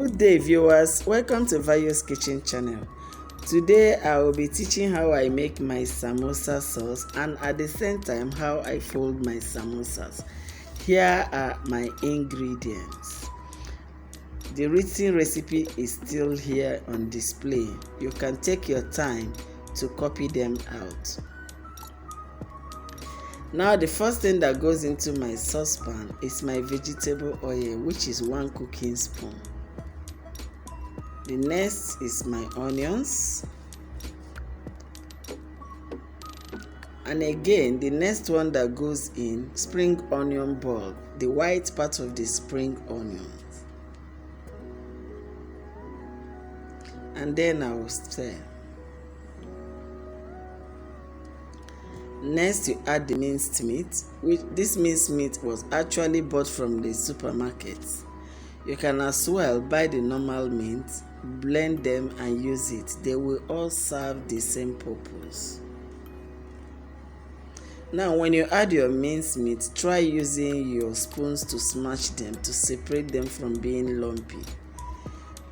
Good day viewers, welcome to Vayo's Kitchen channel. Today I will be teaching how I make my samosa sauce and at the same time how I fold my samosas. Here are my ingredients. The written recipe is still here on display. You can take your time to copy them out. Now the first thing that goes into my saucepan is my vegetable oil, which is 1 cooking spoon. The next is my onions, and again the next one that goes in, spring onion bulb, the white part of the spring onions, and then I will stir. Next you add the minced meat, which this minced meat was actually bought from the supermarket. You can as well buy the normal meat, blend them and use it. They will all serve the same purpose. Now when you add your minced meat, try using your spoons to smash them to separate them from being lumpy.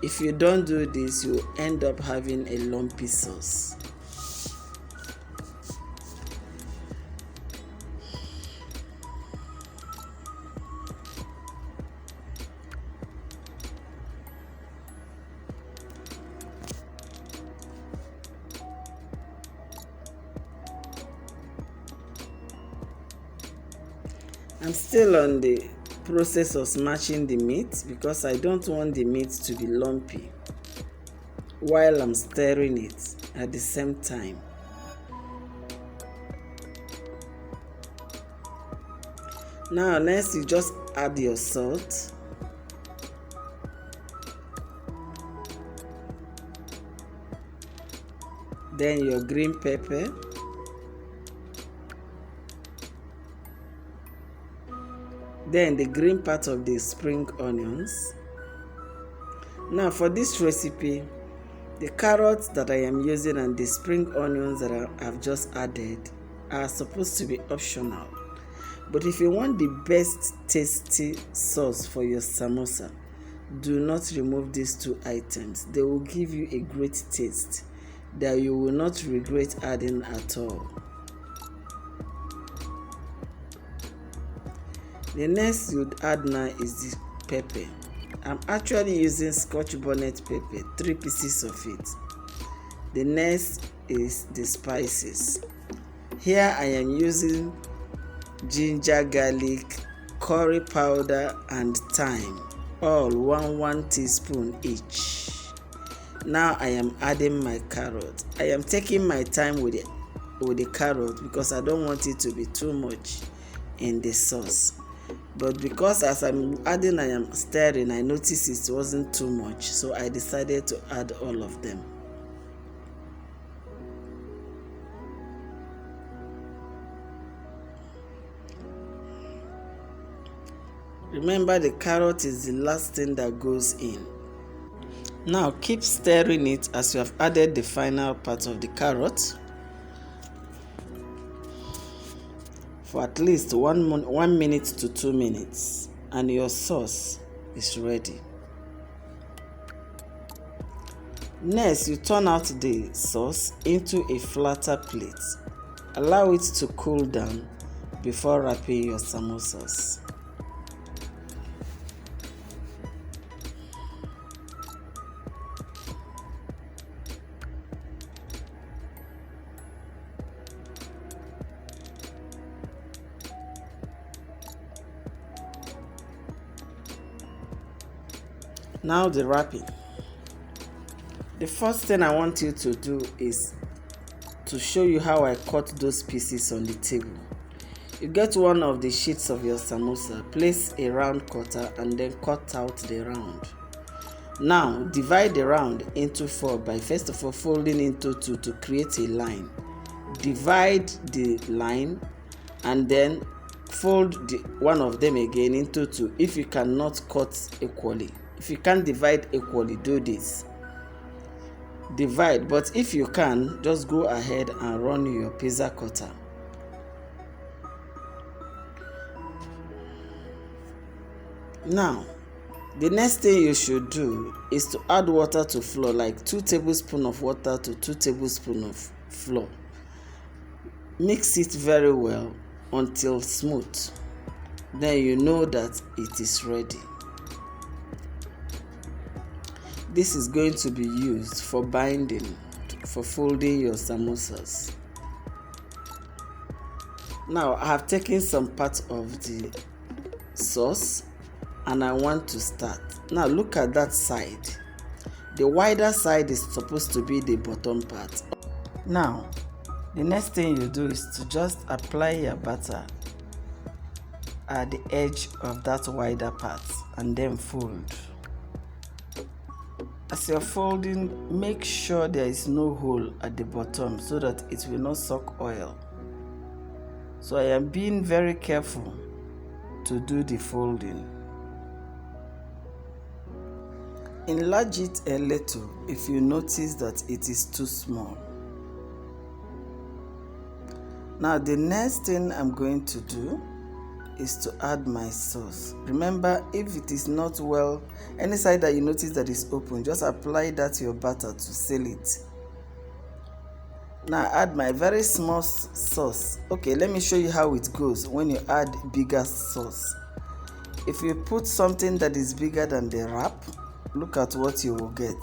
If you don't do this, you end up having a lumpy sauce. I'm still on the process of smashing the meat because I don't want the meat to be lumpy while I'm stirring it at the same time. Now next you just add your salt, then your green pepper, then the green part of the spring onions. Now for this recipe, the carrots that I am using and the spring onions that I have just added are supposed to be optional. But if you want the best tasty sauce for your samosa, do not remove these two items. They will give you a great taste that you will not regret adding at all. The next you'd add now is the pepper. I'm actually using Scotch bonnet pepper, 3 pieces of it. The next is the spices. Here I am using ginger, garlic, curry powder and thyme, all 1 teaspoon each. Now I am adding my carrot. I am taking my time with the carrot because I don't want it to be too much in the sauce. But because as I'm adding, I am stirring, I noticed it wasn't too much, so I decided to add all of them. Remember, the carrot is the last thing that goes in. Now keep stirring it as you have added the final part of the carrot for at least 1 minute to 2 minutes, and your sauce is ready. Next, you turn out the sauce into a flatter plate. Allow it to cool down before wrapping your samosas. Now the wrapping. The first thing I want you to do is to show you how I cut those pieces on the table. You get one of the sheets of your samosa, place a round cutter and then cut out the round. Now divide the round into 4 by first of all folding into 2 to create a line. Divide the line and then fold one of them again into 2 if you cannot cut equally. If you can't divide equally, do this. Divide, but if you can, just go ahead and run your pizza cutter. Now The next thing you should do is to add water to flour, like 2 tablespoons of water to 2 tablespoons of flour. Mix it very well until smooth. Then you know that it is ready. This is going to be used for binding, for folding your samosas. Now I have taken some part of the sauce and I want to start. Now look at that side. The wider side is supposed to be the bottom part. Now the next thing you do is to just apply your butter at the edge of that wider part and then fold. As you're folding, make sure there is no hole at the bottom so that it will not suck oil. So I am being very careful to do the folding. Enlarge it a little if you notice that it is too small. Now the next thing I'm going to do is to add my sauce. Remember, if it is not well, any side that you notice that is open, just apply that to your batter to seal it. Now add my very small sauce. Okay, let me show you how it goes when you add bigger sauce. If you put something that is bigger than the wrap, look at what you will get.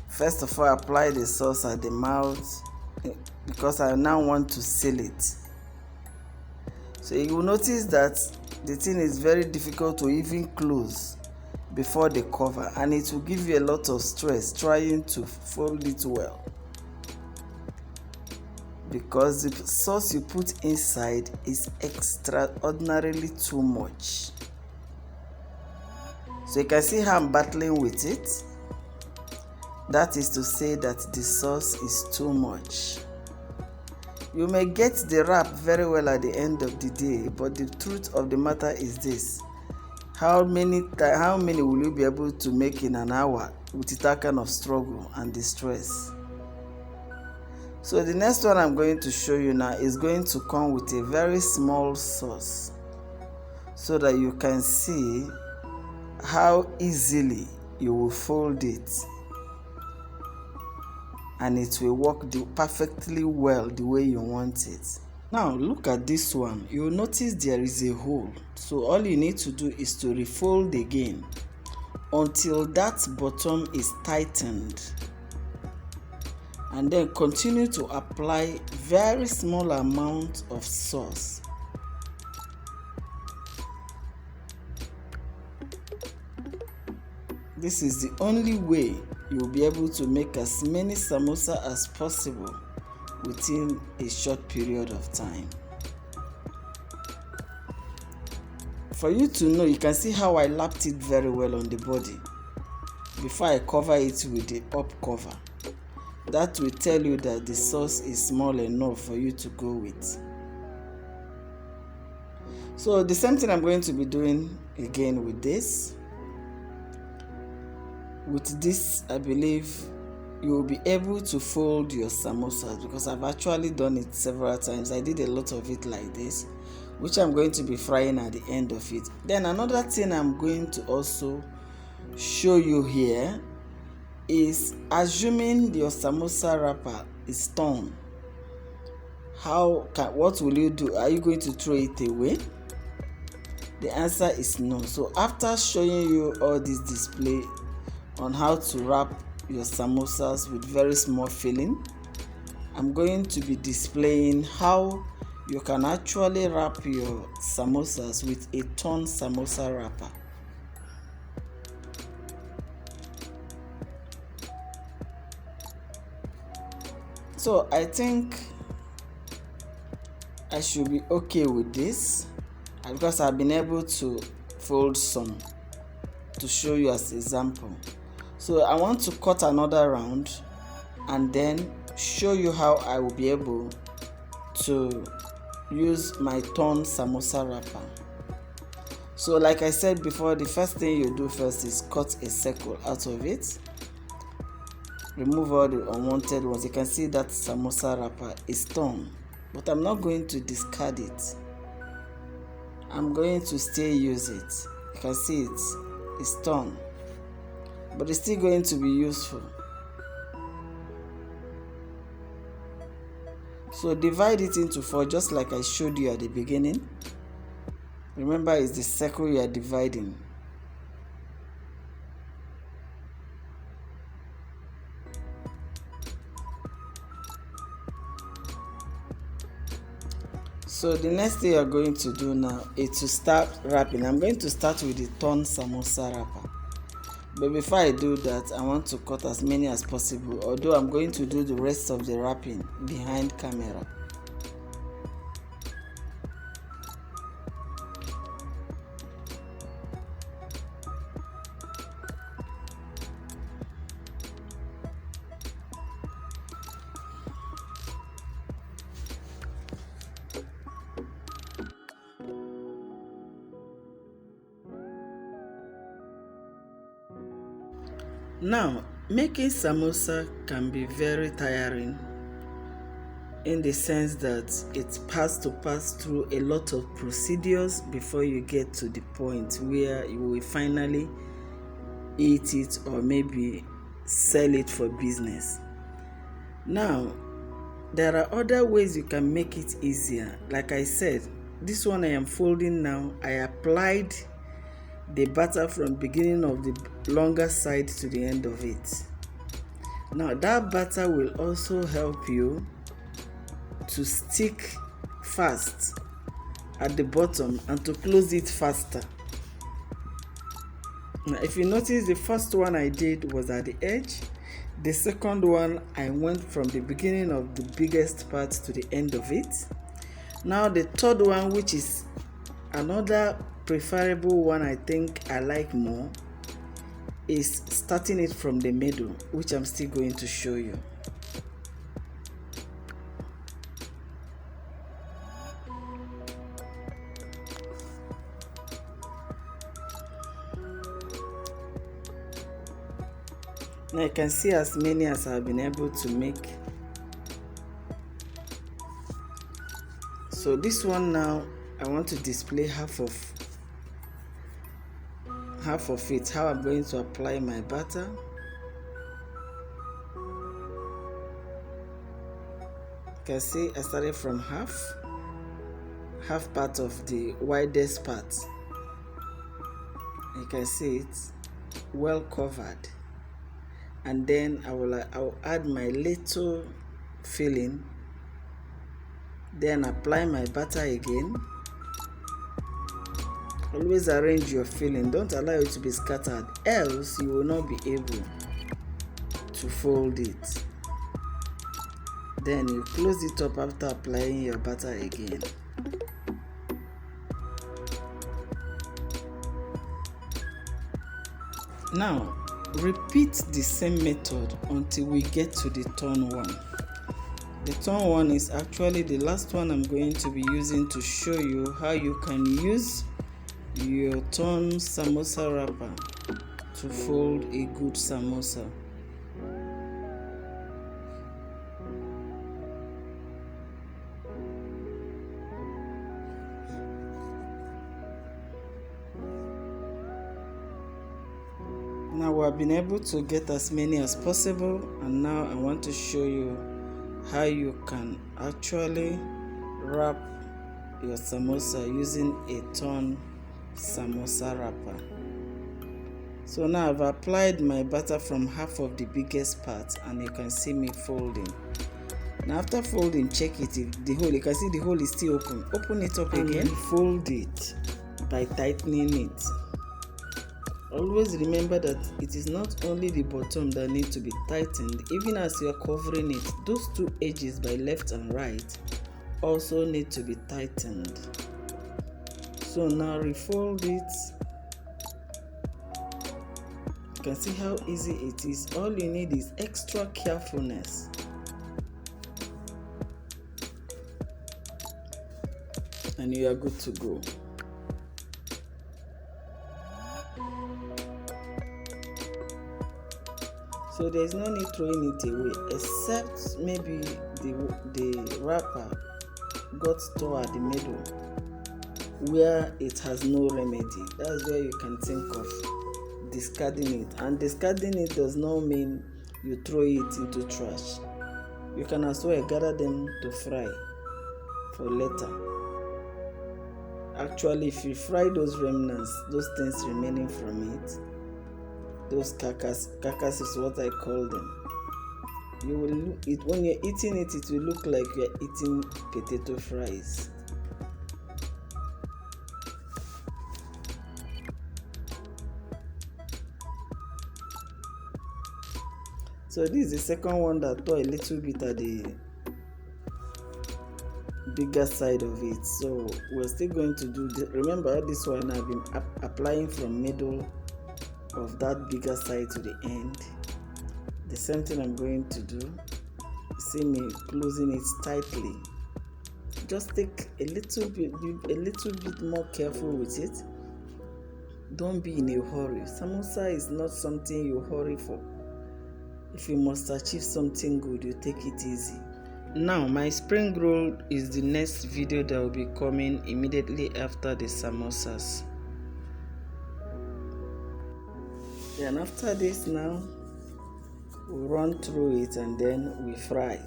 First of all, apply the sauce at the mouth because I now want to seal it. So you will notice that the thing is very difficult to even close before the cover, and it will give you a lot of stress trying to fold it well, because the sauce you put inside is extraordinarily too much. So you can see how I'm battling with it. That is to say that the sauce is too much. You may get the wrap very well at the end of the day, but the truth of the matter is this: how many will you be able to make in an hour with that kind of struggle and distress? So the next one I'm going to show you now is going to come with a very small sauce, so that you can see how easily you will fold it and it will work perfectly well the way you want it. Now look at this one. You will notice there is a hole, so all you need to do is to refold again until that bottom is tightened, and then continue to apply very small amount of sauce. This is the only way you will be able to make as many samosa as possible within a short period of time. For you to know, you can see how I lapped it very well on the body before I cover it with the up cover. That will tell you that the sauce is small enough for you to go with. So the same thing I'm going to be doing again with this. With this, I believe you will be able to fold your samosas, because I've actually done it several times. I did a lot of it like this, which I'm going to be frying at the end of it. Then another thing I'm going to also show you here is, assuming your samosa wrapper is torn, what will you do? Are you going to throw it away? The answer is no. So after showing you all this display on how to wrap your samosas with very small filling, I'm going to be displaying how you can actually wrap your samosas with a torn samosa wrapper. So I think I should be okay with this, because I've been able to fold some to show you as example. So I want to cut another round and then show you how I will be able to use my torn samosa wrapper. So like I said before, the first thing you do first is cut a circle out of it. Remove all the unwanted ones. You can see that samosa wrapper is torn, but I'm not going to discard it. I'm going to still use it. You can see it's torn, but it's still going to be useful. So divide it into 4, just like I showed you at the beginning. Remember, it's the circle you are dividing. So the next thing you are going to do now is to start wrapping. I'm going to start with the torn samosa wrapper. But before I do that, I want to cut as many as possible, although I'm going to do the rest of the wrapping behind camera. Now, making samosa can be very tiring in the sense that it has to pass through a lot of procedures before you get to the point where you will finally eat it or maybe sell it for business. Now, there are other ways you can make it easier. Like I said, this one I am folding now, I applied the batter from beginning of the longer side to the end of it. Now that batter will also help you to stick fast at the bottom and to close it faster. Now if you notice, the first one I did was at the edge. The second one I went from the beginning of the biggest part to the end of it. Now the third one, which is another preferable one I think I like more, is starting it from the middle, which I'm still going to show you. Now you can see as many as I've been able to make. So this one now, I want to display half of it, how I'm going to apply my batter. You can see I started from half part of the widest part. You can see it's well covered, and then I'll add my little filling, then apply my batter again. Always arrange your filling, don't allow it to be scattered, else you will not be able to fold it. Then you close it up after applying your batter again. Now repeat the same method until we get to the torn one. The torn one is actually the last one I'm going to be using to show you how you can use your torn samosa wrapper to fold a good samosa. Now we have been able to get as many as possible, and now I want to show you how you can actually wrap your samosa using a torn samosa wrapper. So now I've applied my batter from half of the biggest part, and you can see me folding. Now after folding, check it, if the hole, you can see the hole is still open. Open it up again, fold it by tightening it. Always remember that it is not only the bottom that needs to be tightened, even as you are covering it, those two edges by left and right also need to be tightened. So now refold it. You can see how easy it is. All you need is extra carefulness. And you are good to go. So there is no need throwing it away, except maybe the wrapper got tore at the middle. where it has no remedy. That's where you can think of discarding it. And discarding it does not mean you throw it into trash. You can as well gather them to fry for later. Actually, if you fry those remnants, those things remaining from it, those carcass is what I call them. You will it when you're eating it, it will look like you're eating potato fries. So this is the second one that tore a little bit at the bigger side of it. So we're still going to do remember this one I've been applying from middle of that bigger side to the end. The same thing I'm going to do. See me closing it tightly. Just take a little bit more careful with it. Don't be in a hurry. Samosa is not something you hurry for. If you must achieve something good, you take it easy. Now, my spring roll is the next video that will be coming immediately after the samosas. And after this now, we run through it and then we fry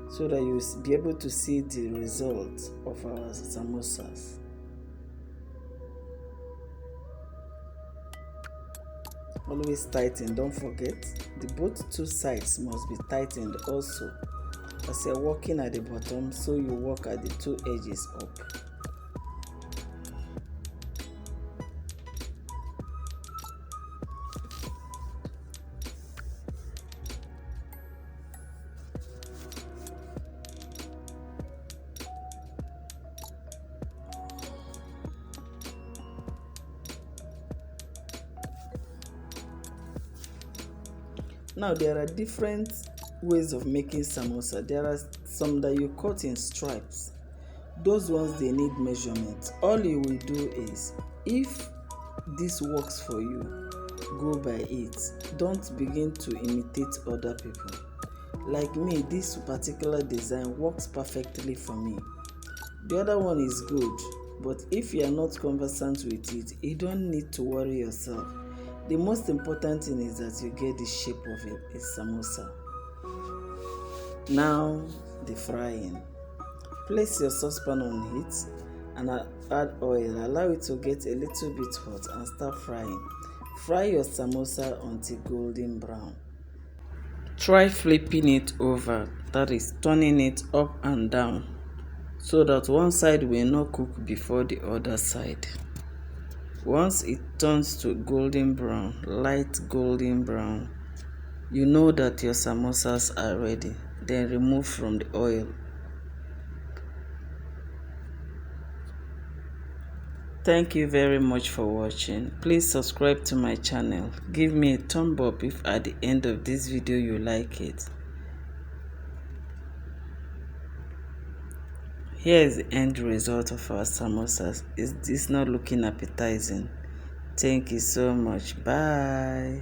so that you'll be able to see the result of our samosas. Always tighten, don't forget. The both two sides must be tightened also. As you're working at the bottom, so you work at the two edges up. Now there are different ways of making samosa. There are some that you cut in stripes. Those ones they need measurement. All you will do is, if this works for you, go by it. Don't begin to imitate other people. Like me, this particular design works perfectly for me. The other one is good, but if you are not conversant with it, you don't need to worry yourself. The most important thing is that you get the shape of a samosa. Now, the frying. Place your saucepan on heat and add oil. Allow it to get a little bit hot and start frying. Fry your samosa until golden brown. Try flipping it over, that is turning it up and down, so that one side will not cook before the other side. Once it turns to golden brown, light golden brown, you know that your samosas are ready. Then remove from the oil. Thank you very much for watching. Please subscribe to my channel. Give me a thumb up if at the end of this video you like it. Here is the end result of our samosas. Is this not looking appetizing? Thank you so much. Bye.